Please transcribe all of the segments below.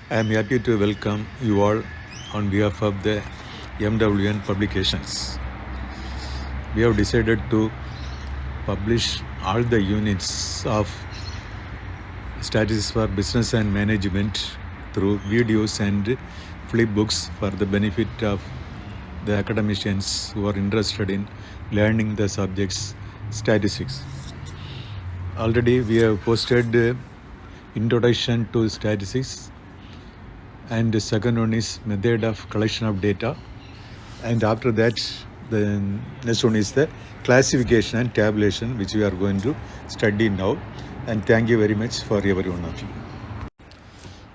I am happy to welcome you all on behalf of the MWN publications. We have decided to publish all the units of statistics for business and management through videos and flip books for the benefit of the academicians who are interested in learning the subjects statistics. Already we have posted introduction to statistics, and the second one is method of collection of data, and after that the next one is the classification and tabulation, which we are going to study now. And thank you very much for every one of you.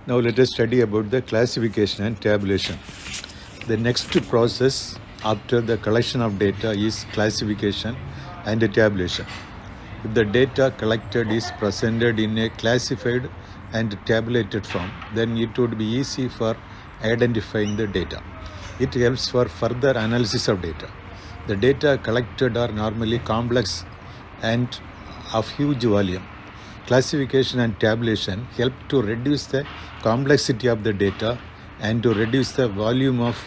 Now let us study about the classification and tabulation. The next process after the collection of data is classification and tabulation. If the data collected is presented in a classified and tabulated form, then it would be easy for identifying the data. It helps for further analysis of data. The data collected are normally complex and of huge volume. Classification and tabulation help to reduce the complexity of the data and to reduce the volume of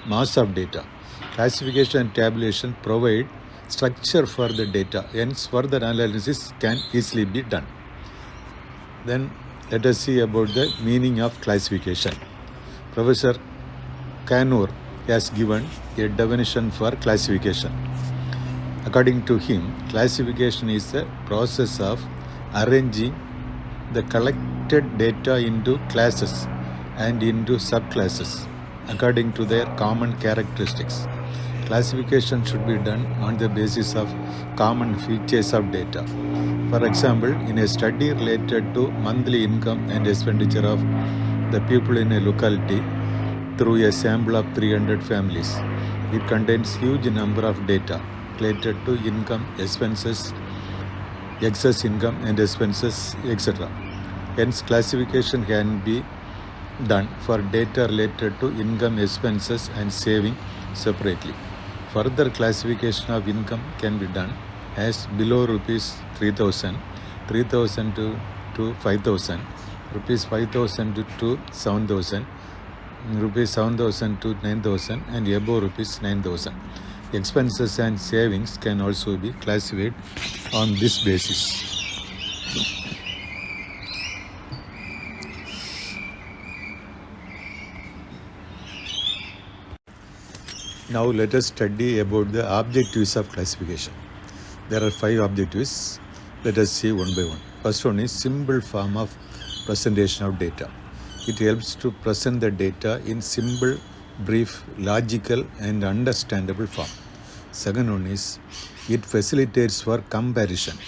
mass of data. Classification and tabulation provide structure for the data, hence further analysis can easily be done. Then let us see about the meaning of classification. Professor Kanur has given a definition for classification. According to him, classification is the process of arranging the collected data into classes and into subclasses according to their common characteristics. Classification should be done on the basis of common features of data. For example, in a study related to monthly income and expenditure of the people in a locality through a sample of 300 families, it contains huge number of data related to income, expenses, excess income and expenses, etc. Hence, classification can be done for data related to income, expenses and saving separately. Further classification of income can be done as below rupees 3,000, 3,000 to 5,000, rupees 5,000 to 7,000, rupees 7,000 to 9,000 and above rupees 9,000. Expenses and savings can also be classified on this basis. Now let us study about the objectives of classification. There are 5 objectives. Let us see one by one. First one is simple form of presentation of data. It helps to present the data in simple, brief, logical and understandable form. Second one is it facilitates for comparison.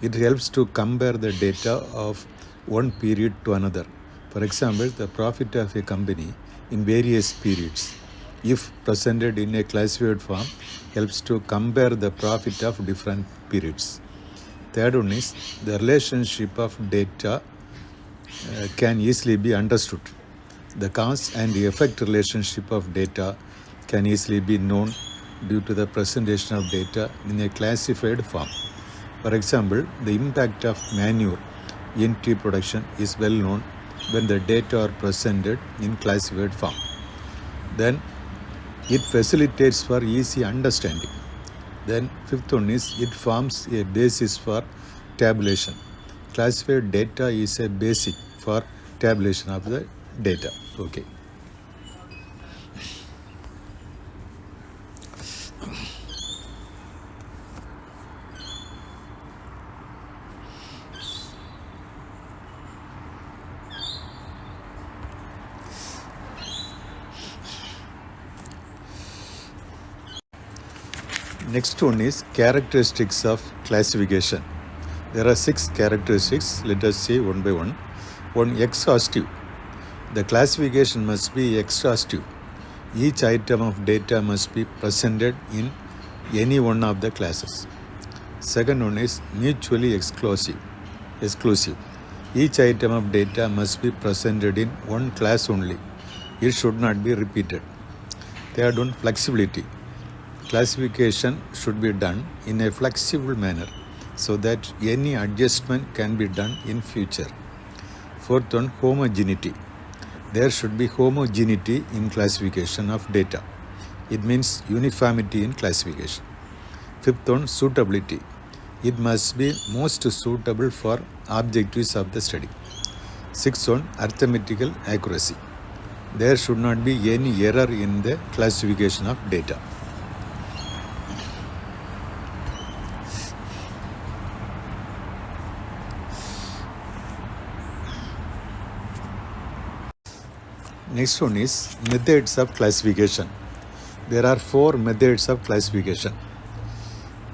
It helps to compare the data of one period to another. For example, the profit of a company in various periods, if presented in a classified form, helps to compare the profit of different periods. Third one is the relationship of data can easily be understood. The cause and the effect relationship of data can easily be known due to the presentation of data in a classified form. For example, the impact of manure in tea production is well known when the data are presented in classified form. Then it facilitates for easy understanding. Then fifth one is it forms a basis for tabulation. Classified data is a basic for tabulation of the data. Okay. Next one is characteristics of classification. There are 6 characteristics. Let us see one by one. One, exhaustive. The classification must be exhaustive. Each item of data must be presented in any one of the classes. Second one is mutually exclusive. Each item of data must be presented in one class only. It should not be repeated. Third one, flexibility. Classification should be done in a flexible manner so that any adjustment can be done in future. Fourth one, homogeneity. there should be homogeneity in classification of data. It means uniformity in classification. Fifth one, suitability. It must be most suitable for objectives of the study. Sixth one, arithmetical accuracy. There should not be any error in the classification of data. Next one is methods of classification. There are 4 methods of classification.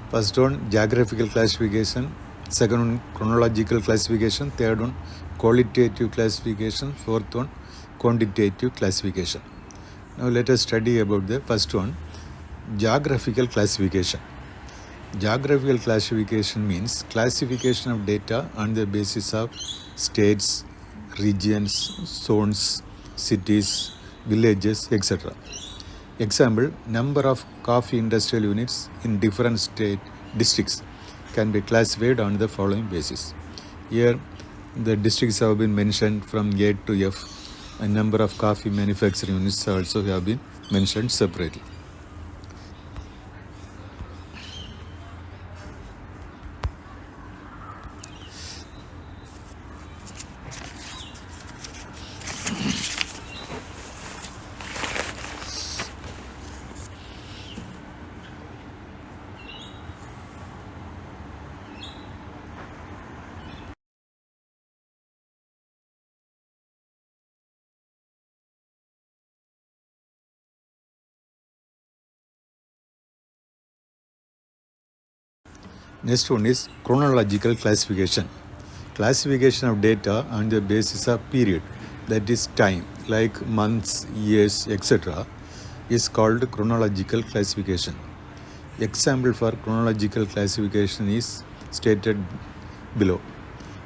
First one, geographical classification. Second one, chronological classification. Third one, qualitative classification. Fourth one, quantitative classification. Now let us study about the first one, geographical classification. Geographical classification means classification of data on the basis of states, regions, zones, cities, villages, etc. Example, number of coffee industrial units in different state districts can be classified on the following basis. Here the districts have been mentioned from A to F, and number of coffee manufacturing units also have been mentioned separately. Next one is chronological classification. Classification of data on the basis of period, that is time, like months, years, etc., is called chronological classification. Example for chronological classification is stated below.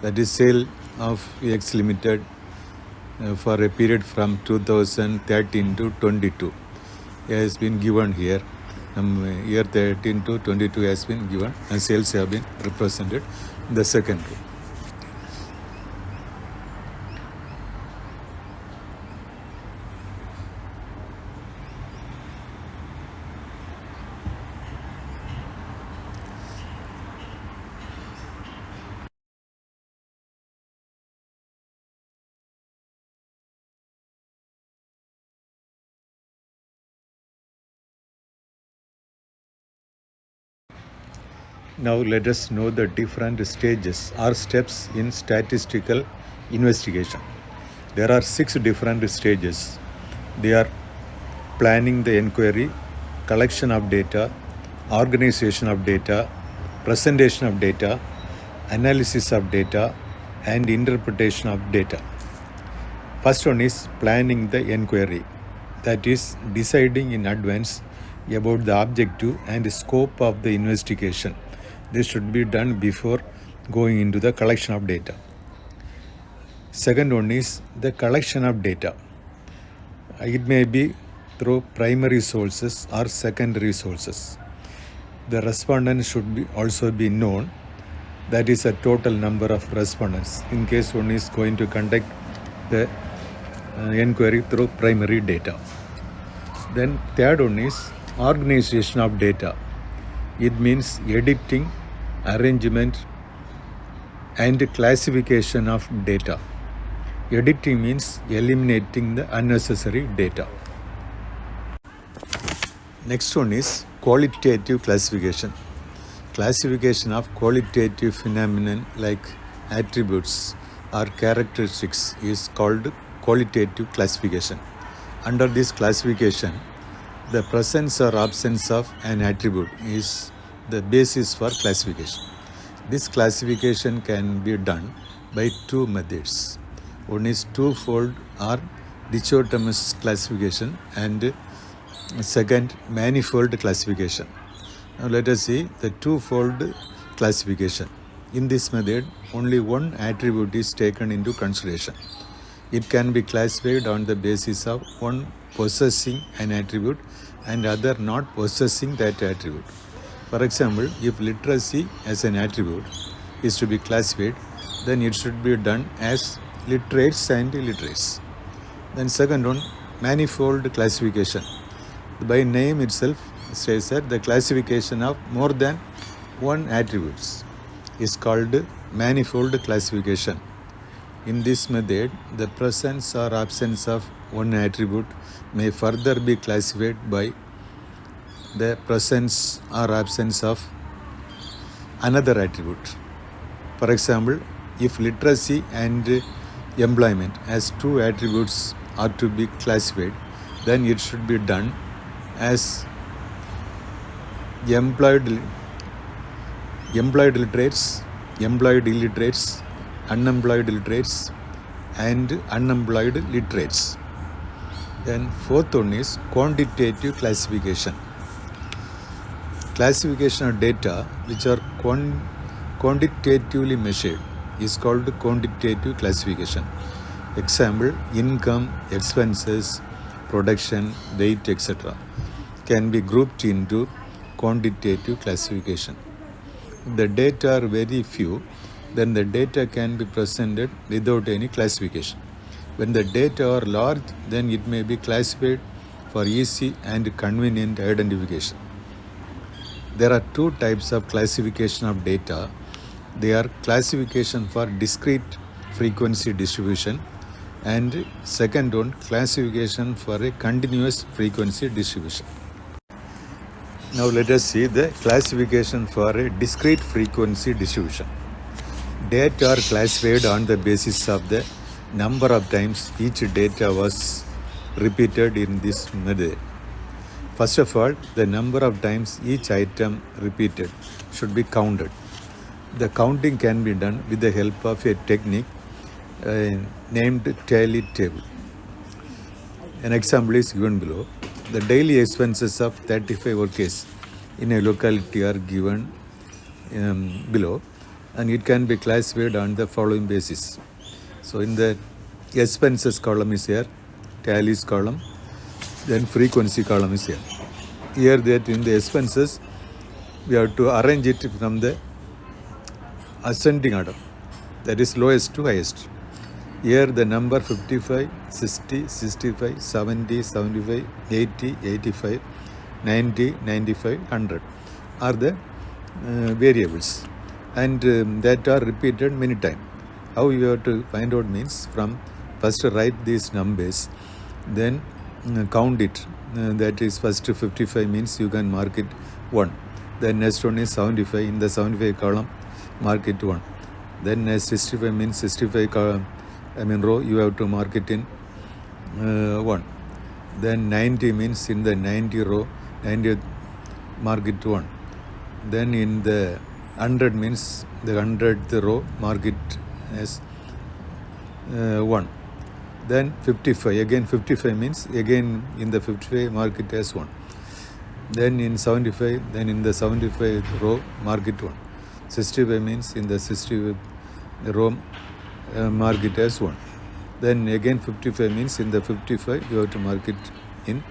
That is sale of X Limited for a period from 2013 to 22 has been given here. Year 13 to 22 has been given and sales have been represented in the second row. Now let us know the different stages or steps in statistical investigation. There are 6 different stages. They are planning the inquiry, collection of data, organization of data, presentation of data, analysis of data, and interpretation of data. First one is planning the inquiry, that is deciding in advance about the objective and scope of the investigation. This should be done before going into the collection of data. Second one is the collection of data. It may be through primary sources or secondary sources. The respondents should also be known. That is a total number of respondents in case one is going to conduct the inquiry through primary data. Then third one is organization of data. It means editing, arrangement, and classification of data. Editing means eliminating the unnecessary data. Next one is qualitative classification. Classification of qualitative phenomenon like attributes or characteristics is called qualitative classification. Under this classification, the presence or absence of an attribute is the basis for classification. This classification can be done by 2 methods. One is twofold or dichotomous classification, and second, manifold classification. Now let us see the twofold classification. In this method, only one attribute is taken into consideration. It can be classified on the basis of one possessing an attribute and other not possessing that attribute. For example, if literacy as an attribute is to be classified, then it should be done as literates and illiterates. Then second one, manifold classification. By name itself says that the classification of more than one attributes is called manifold classification. In this method, the presence or absence of one attribute may further be classified by the presence or absence of another attribute. For example, if literacy and employment as two attributes are to be classified, then it should be done as employed literates, employed illiterates, unemployed literates, and unemployed literates. Then fourth one is quantitative classification. Classification of data which are quantitatively measured is called quantitative classification. Example, income, expenses, production, weight, etc. can be grouped into quantitative classification. If the data are very few, then the data can be presented without any classification. When the data are large, then it may be classified for easy and convenient identification. There are two types of classification of data. They are classification for discrete frequency distribution and second one, classification for a continuous frequency distribution. Now let us see the classification for a discrete frequency distribution. Data are classified on the basis of the number of times each data was repeated in this method. First of all, the number of times each item repeated should be counted. The counting can be done with the help of a technique named tally table. An example is given below. The daily expenses of 35 workers in a locality are given below, and it can be classified on the following basis. So in the expenses column is here, tallies column, then frequency column is here. Here that in the expenses, we have to arrange it from the ascending order, that is lowest to highest. Here the number 55, 60, 65, 70, 75, 80, 85, 90, 95, 100 are the variables, and that are repeated many times. How you have to find out means from first write these numbers, then count it. That is first 55 means you can mark it 1. Then next one is 75. In the 75 column, mark it 1. Then 65 means 65 row, you have to mark it in 1. Then 90 means in the 90 row, 90 mark it 1. Then in the 100 means the 100th row, mark it as 1. Then 55, again 55 means again in the 55 mark it as 1. Then in 75, then in the 75 row, mark it 1. 65 means in the 65 row, mark it as 1. Then again 55 means in the 55 you have to mark it in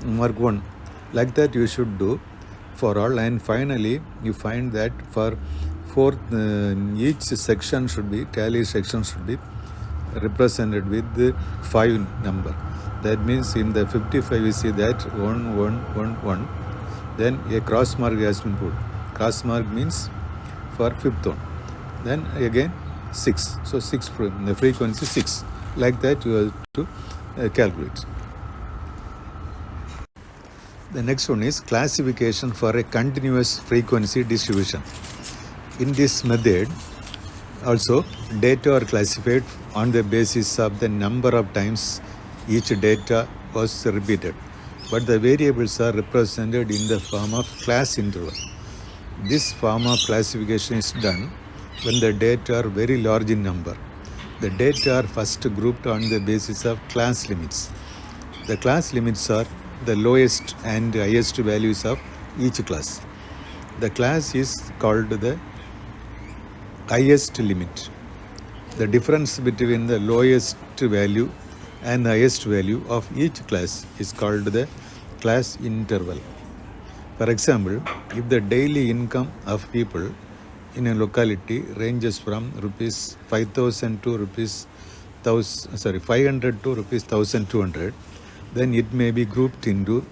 mark 1. Like that you should do for all, and finally you find that for fourth each section should be, tally section should be represented with the 5 number. That means in the 55 you see that 1, 1, 1, 1. Then a cross mark has been put. Cross mark means for fifth one. Then again 6. So 6, the frequency 6. Like that you have to calculate. The next one is classification for a continuous frequency distribution. In this method, also data are classified on the basis of the number of times each data was repeated, but the variables are represented in the form of class interval. This form of classification is done when the data are very large in number. The data are first grouped on the basis of class limits. The class limits are the lowest and highest values of each class. The class is called the highest limit. The difference between the lowest value and the highest value of each class is called the class interval. For example, if the daily income of people in a locality ranges from rupees 5,000 to rupees 500 to rupees 1200, then it may be grouped into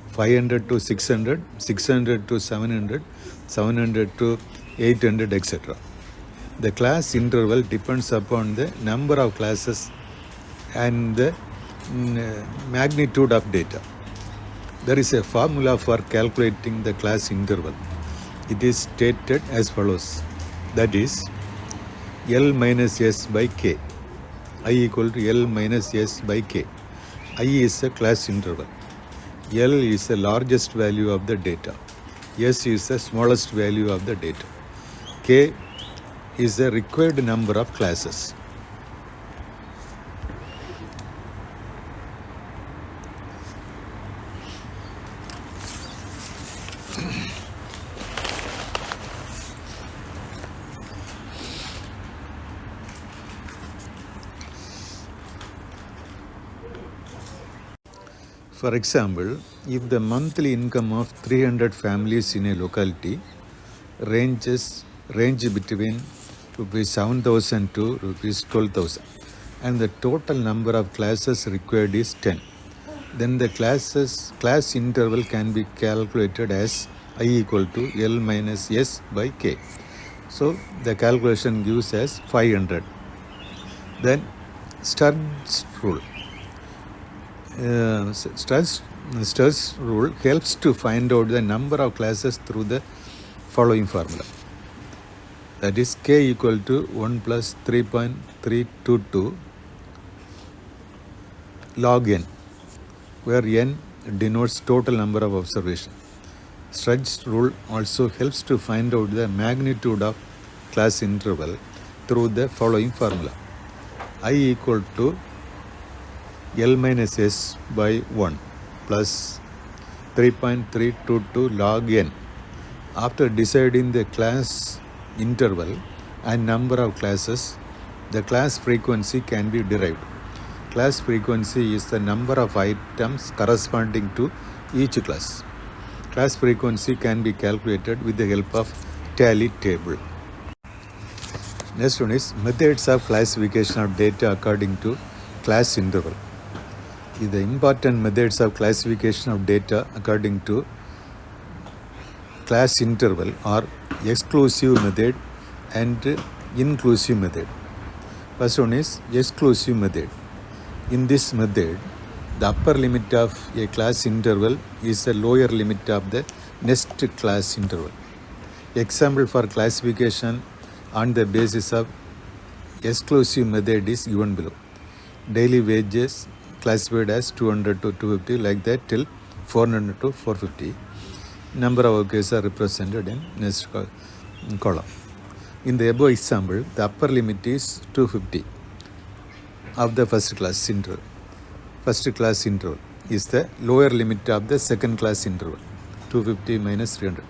500 to 600, 600 to 700, 700 to 800, etc. The class interval depends upon the number of classes and the magnitude of data. There is a formula for calculating the class interval. It is stated as follows. That is L minus S by K. I equal to L minus S by K. I is a class interval. L is the largest value of the data. S is the smallest value of the data. K is the required number of classes. For example, if the monthly income of 300 families in a locality range between rupees 7,000 to rupees 12,000 and the total number of classes required is 10, then the class interval can be calculated as I equal to L minus S by K. So the calculation gives as 500. Then Sturge's rule. Sturge's rule helps to find out the number of classes through the following formula. That is K equal to 1 plus 3.322 log n, where n denotes total number of observations. Sturge's rule also helps to find out the magnitude of class interval through the following formula. I equal to L minus S by 1 plus 3.322 log n. After deciding the class interval and number of classes, the class frequency can be derived. Class frequency is the number of items corresponding to each class. Class frequency can be calculated with the help of tally table. Next one is methods of classification of data according to class interval. The important methods of classification of data according to class interval are exclusive method and inclusive method. First one is exclusive method. In this method, the upper limit of a class interval is the lower limit of the next class interval. Example for classification on the basis of exclusive method is given below. Daily wages classified as 200 to 250, like that till 400 to 450. Number of workers are represented in next column. In the above example, the upper limit is 250 of the first class interval. First class interval is the lower limit of the second class interval, 250 minus 300.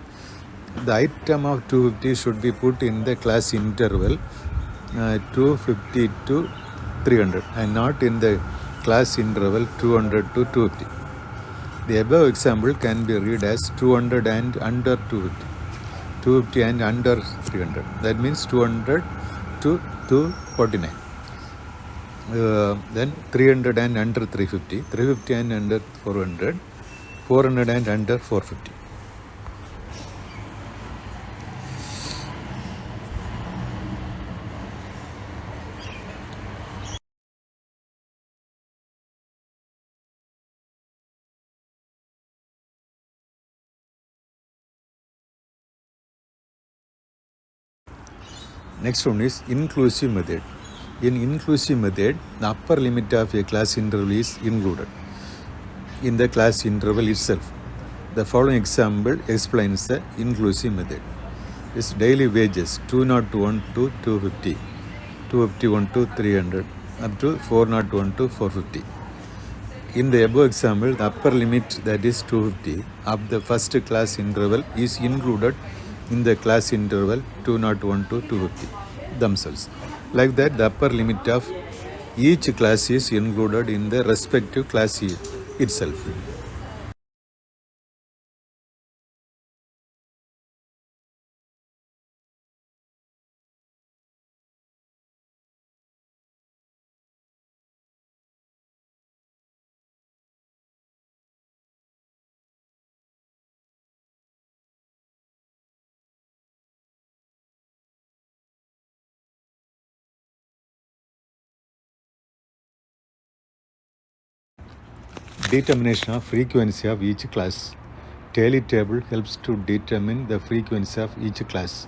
The item of 250 should be put in the class interval 250 to 300 and not in the class interval 200 to 250. The above example can be read as 200 and under 250, 250 and under 300. That means 200 to 249. Then 300 and under 350, 350 and under 400, 400 and under 450. Next one is inclusive method. In inclusive method, the upper limit of a class interval is included in the class interval itself. The following example explains the inclusive method. This daily wages 201 to 250, 251 to 300, up to 401 to 450. In the above example, the upper limit, that is 250, of the first class interval is included in the class interval 201 to 250 themselves. Like that, the upper limit of each class is included in the respective class itself. Determination of frequency of each class. Tally table helps to determine the frequency of each class.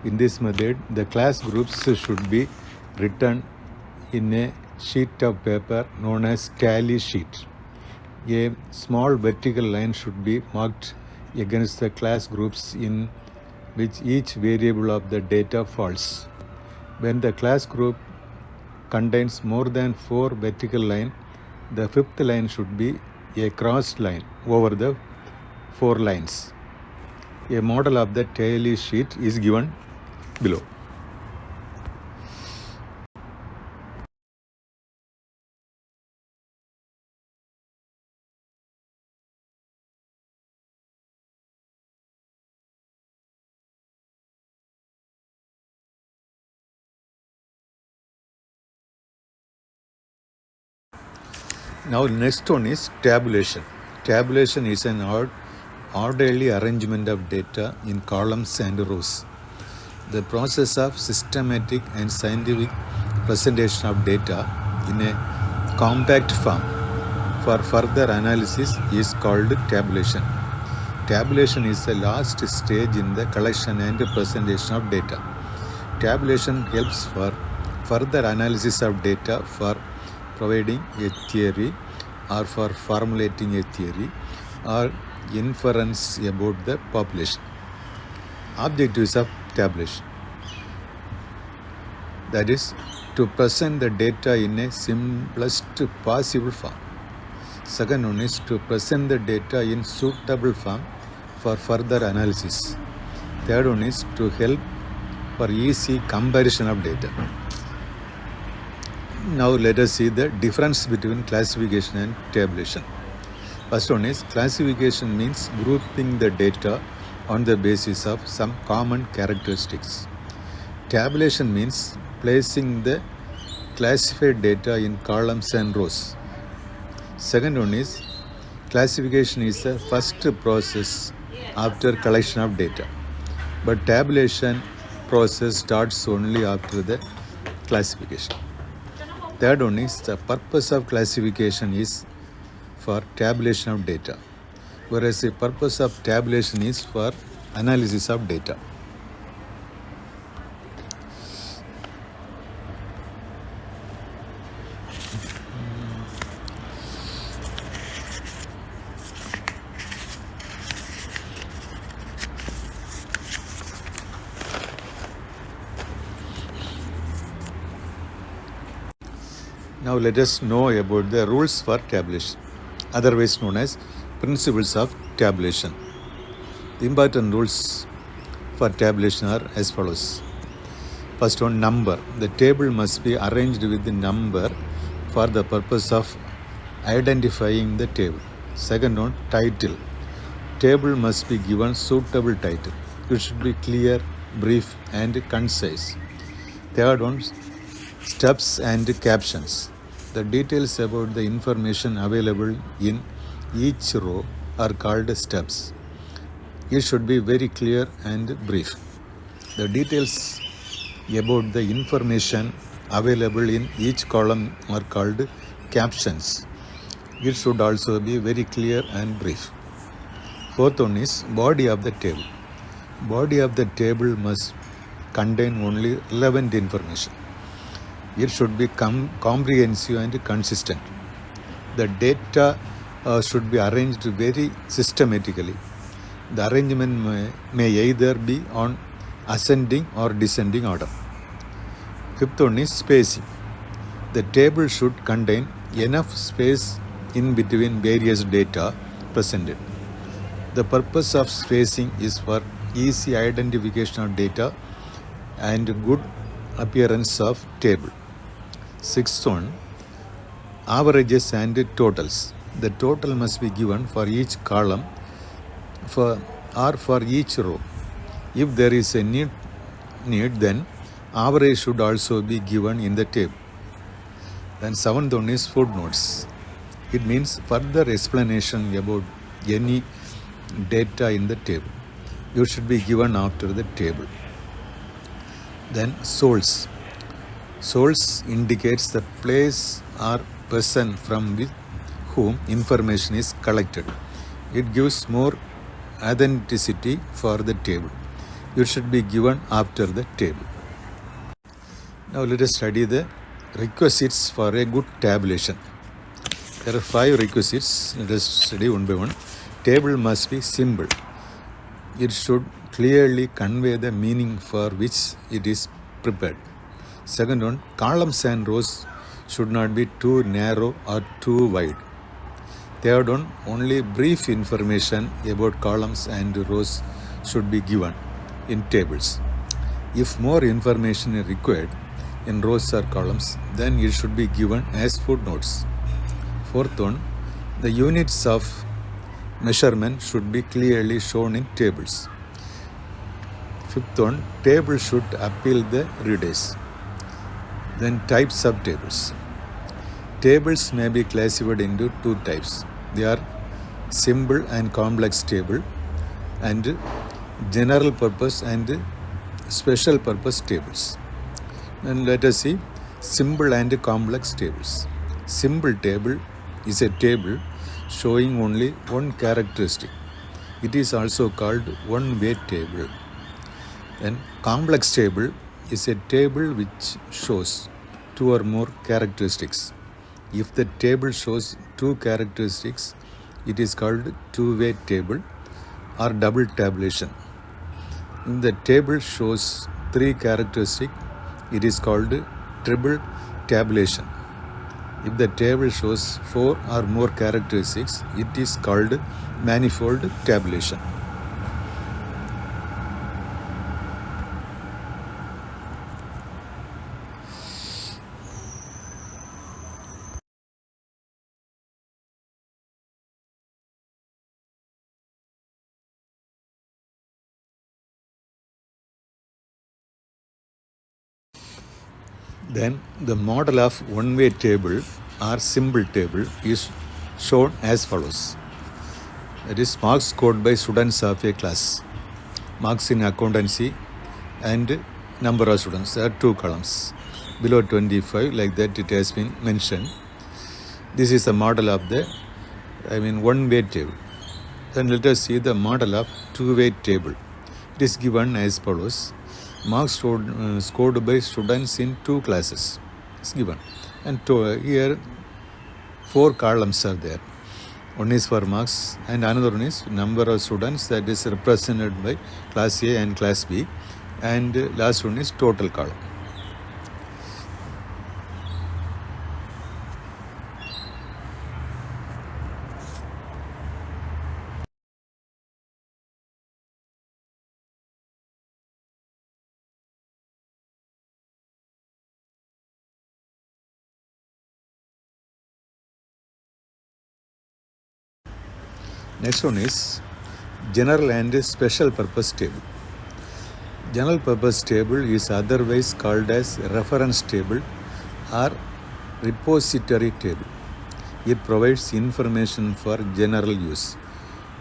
In this method, the class groups should be written in a sheet of paper known as tally sheet. A small vertical line should be marked against the class groups in which each variable of the data falls. When the class group contains more than 4 vertical lines, the fifth line should be a crossed line over the 4 lines. A model of the tally sheet is given below. Now next one is tabulation. Tabulation is an orderly arrangement of data in columns and rows. The process of systematic and scientific presentation of data in a compact form for further analysis is called tabulation. Tabulation is the last stage in the collection and presentation of data. Tabulation helps for further analysis of data for providing a theory or for formulating a theory or inference about the population. Objectives of tabulation, that is, to present the data in a simplest possible form. Second one is to present the data in suitable form for further analysis. Third one is to help for easy comparison of data. Now let us see the difference between classification and tabulation. First one is classification means grouping the data on the basis of some common characteristics. Tabulation means placing the classified data in columns and rows. Second one is classification is the first process after collection of data, but tabulation process starts only after the classification. Third one is the purpose of classification is for tabulation of data, whereas the purpose of tabulation is for analysis of data. Now let us know about the rules for tabulation, otherwise known as principles of tabulation. The important rules for tabulation are as follows. First one, number. The table must be arranged with the number for the purpose of identifying the table. Second one, title. Table must be given suitable title. It should be clear, brief and concise. Third one, steps and captions. The details about the information available in each row are called steps. It should be very clear and brief. The details about the information available in each column are called captions. It should also be very clear and brief. Fourth one is body of the table. Body of the table must contain only relevant information. It should be comprehensive and consistent. The data should be arranged very systematically. The arrangement may either be on ascending or descending order. Fifth one is spacing. The table should contain enough space in between various data presented. The purpose of spacing is for easy identification of data and good appearance of table. Sixth one, averages and totals. The total must be given for each column or for each row. If there is a need, then average should also be given in the table. Then seventh one is footnotes. It means further explanation about any data in the table. You should be given after the table. Then source. Source indicates the place or person from whom information is collected. It gives more authenticity for the table. It should be given after the table. Now let us study the requisites for a good tabulation. There are 5 requisites. Let us study one by one. Table must be simple. It should clearly convey the meaning for which it is prepared. Second one, columns and rows should not be too narrow or too wide. Third one, only brief information about columns and rows should be given in tables. If more information is required in rows or columns, then it should be given as footnotes. Fourth one, the units of measurement should be clearly shown in tables. Fifth one, table should appeal the readers. Then types of tables. Tables may be classified into 2 types. They are simple and complex table and general purpose and special purpose tables. And let us see simple and complex tables. Simple table is a table showing only one characteristic. It is also called one-way table. Then complex table is a table which shows 2 or more characteristics. If the table shows 2 characteristics, it is called two-way table or double tabulation. If the table shows 3 characteristics, it is called triple tabulation. If the table shows 4 or more characteristics, it is called manifold tabulation. Then the model of one-way table or simple table is shown as follows. That is marks scored by students of a class. Marks in accountancy and number of students. There are 2 columns. Below 25, like that it has been mentioned. This is the model of the one-way table. Then let us see the model of two-way table. It is given as follows. Marks scored by students in 2 classes is given. And here 4 columns are there. One is for marks and another one is number of students, that is represented by class A and class B, and last one is total column. Next one is general and special purpose table. General purpose table is otherwise called as reference table or repository table. It provides information for general use.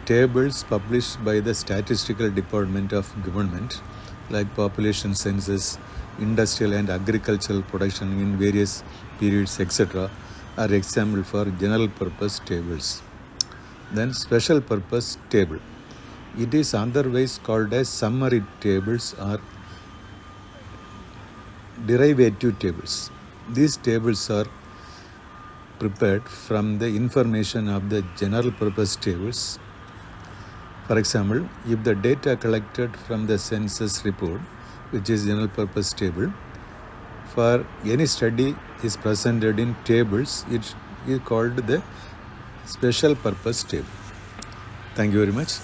Tables published by the Statistical Department of Government, like population census, industrial and agricultural production in various periods, etc., are example for general purpose tables. Then special purpose table. It is otherwise called as summary tables or derivative tables. These tables are prepared from the information of the general purpose tables. For example, if the data collected from the census report, which is general purpose table, for any study is presented in tables, it is called the special purpose table. Thank you very much.